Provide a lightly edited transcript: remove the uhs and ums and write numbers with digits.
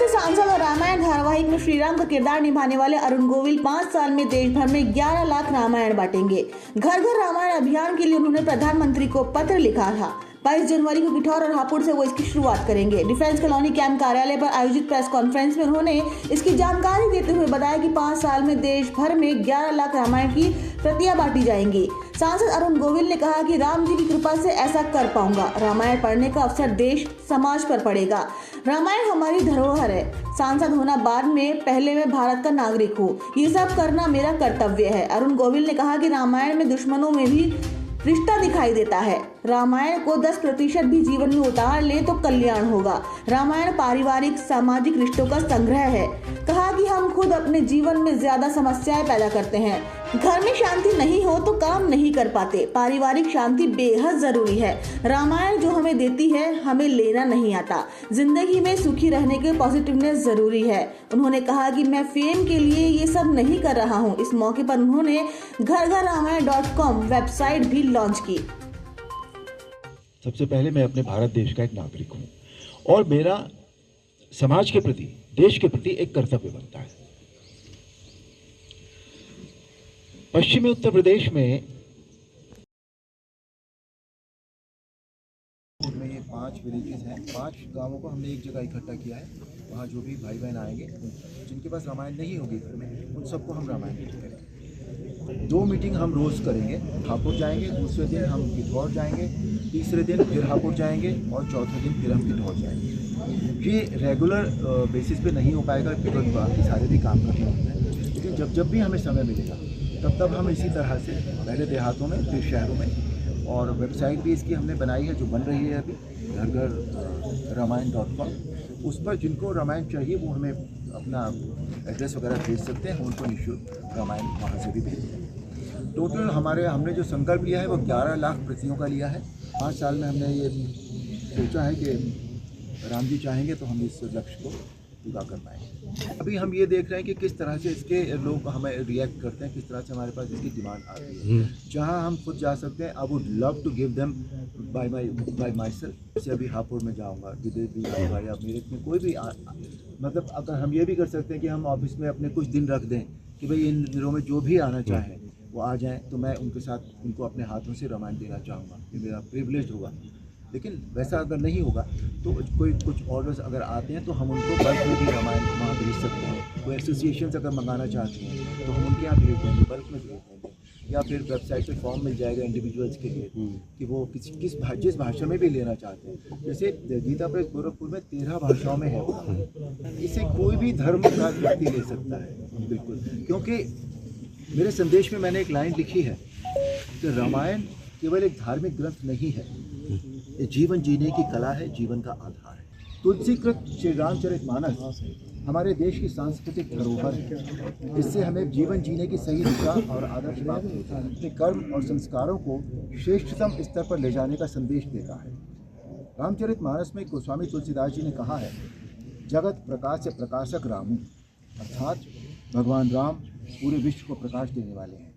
के सांसद और रामायण धारावाहिक में श्रीराम का किरदार निभाने वाले अरुण गोविल 5 साल में देश भर में 11 लाख रामायण बांटेंगे। घर घर रामायण अभियान के लिए उन्होंने प्रधानमंत्री को पत्र लिखा था। 22 जनवरी को किठौर और हापुड़ से वो इसकी शुरुआत करेंगे। डिफेंस कॉलोनी कैंप कार्यालय पर आयोजित प्रेस कॉन्फ्रेंस में उन्होंने इसकी जानकारी देते हुए बताया कि 5 साल में देश भर में 11 लाख रामायण की प्रतियां बांटी जाएंगी। सांसद अरुण गोविल ने कहा कि राम जी की कृपा से ऐसा कर पाऊंगा। रामायण पढ़ने का अवसर देश समाज पर पड़ेगा। रामायण हमारी धरोहर है। सांसद होना बाद में, पहले मैं भारत का नागरिक हूँ। ये सब करना मेरा कर्तव्य है। अरुण गोविल ने कहा कि रामायण में दुश्मनों में भी रिश्ता दिखाई देता है। रामायण को 10% भी जीवन में उतार ले तो कल्याण होगा। रामायण पारिवारिक सामाजिक रिश्तों का संग्रह है। कहा कि हम खुद अपने जीवन में ज्यादा समस्याएं पैदा करते हैं। घर में शांति नहीं हो तो काम नहीं कर पाते। पारिवारिक शांति बेहद जरूरी है। रामायण जो हमें देती है, हमें लेना नहीं आता। जिंदगी में सुखी रहने के पॉजिटिवनेस जरूरी है। उन्होंने कहा कि मैं फेम के लिए ये सब नहीं कर रहा हूँ। इस मौके पर उन्होंने घरघररामायण.com वेबसाइट भी लॉन्च की। सबसे पहले मैं अपने भारत देश का एक नागरिक हूँ और मेरा समाज के प्रति, देश के प्रति एक कर्तव्य बनता है। पश्चिमी उत्तर प्रदेश में ये 5 विलेजेस हैं। 5 गांवों को हमने एक जगह इकट्ठा किया है। वहाँ जो भी भाई बहन आएंगे, जिनके पास रामायण नहीं होगी घर में, उन सबको हम रामायण करेंगे। 2 मीटिंग हम रोज़ करेंगे। हापुड़ जाएंगे, दूसरे दिन हम किठौर जाएंगे, तीसरे दिन फिर हापुड़ जाएंगे और चौथे दिन फिर हम किठौर जाएंगे। ये रेगुलर बेसिस पे नहीं हो पाएगा क्योंकि बाकी सारे भी काम करने होते हैं, लेकिन जब भी हमें समय मिलेगा तब हम इसी तरह से पहले देहातों में फिर शहरों में, और वेबसाइट भी इसकी हमने बनाई है जो बन रही है अभी, घरघररामायण.com। उस पर जिनको रामायण चाहिए वो हमें अपना एड्रेस वगैरह भेज सकते हैं, उनको निःशुल्क रामायण वहाँ से भी भेज दें। टोटल हमने जो संकल्प लिया है वो 11 लाख प्रतियों का लिया है। 5 साल में हमने ये सोचा है कि राम जी चाहेंगे तो हम इस लक्ष्य को पूरा कर पाएंगे। अभी हम ये देख रहे हैं कि किस तरह से इसके लोग हमें रिएक्ट करते हैं, किस तरह से हमारे पास इसकी डिमांड आती है। जहाँ हम खुद जा सकते हैं, I would love to give them by myself. जैसे अभी हापुड़ में जाऊँगा, विदेश भी जाऊँगा या मेरठ में कोई भी मतलब अगर हम ये भी कर सकते हैं कि हम ऑफिस में अपने कुछ दिन रख दें कि भाई इन दिनों में जो भी आना चाहें वो आ जाएं, तो मैं उनके साथ उनको अपने हाथों से रामायण देना चाहूँगा। ये मेरा प्रिविलेज होगा। लेकिन वैसा अगर नहीं होगा तो कोई कुछ ऑर्डर्स अगर आते हैं तो हम उनको बल्क में भी रामायण वहाँ भेज सकते हैं। कोई एसोसिएशन अगर मंगाना चाहते हैं तो हम उनके यहाँ भेज देंगे, बल्क में भेज देंगे। या फिर वेबसाइट पे फॉर्म मिल जाएगा इंडिविजुअल्स के लिए कि वो जिस भाषा में भी लेना चाहते हैं। जैसे गीता प्रेस गोरखपुर में 13 भाषाओं में है। इसे कोई भी धर्म का व्यक्ति ले सकता है, बिल्कुल। क्योंकि मेरे संदेश में मैंने एक लाइन लिखी है कि रामायण केवल एक धार्मिक ग्रंथ नहीं है, ये जीवन जीने की कला है, जीवन का आधार है। तुलसीकृत श्री रामचरितमानस हमारे देश की सांस्कृतिक धरोहर है। इससे हमें जीवन जीने की सही दिशा और आदर्श प्राप्त होता है। अपने कर्म और संस्कारों को श्रेष्ठतम स्तर पर ले जाने का संदेश देता है। रामचरितमानस में गोस्वामी तुलसीदास जी ने कहा है, जगत प्रकाश से प्रकाशक रामू, अर्थात भगवान राम पूरे विश्व को प्रकाश देने वाले हैं।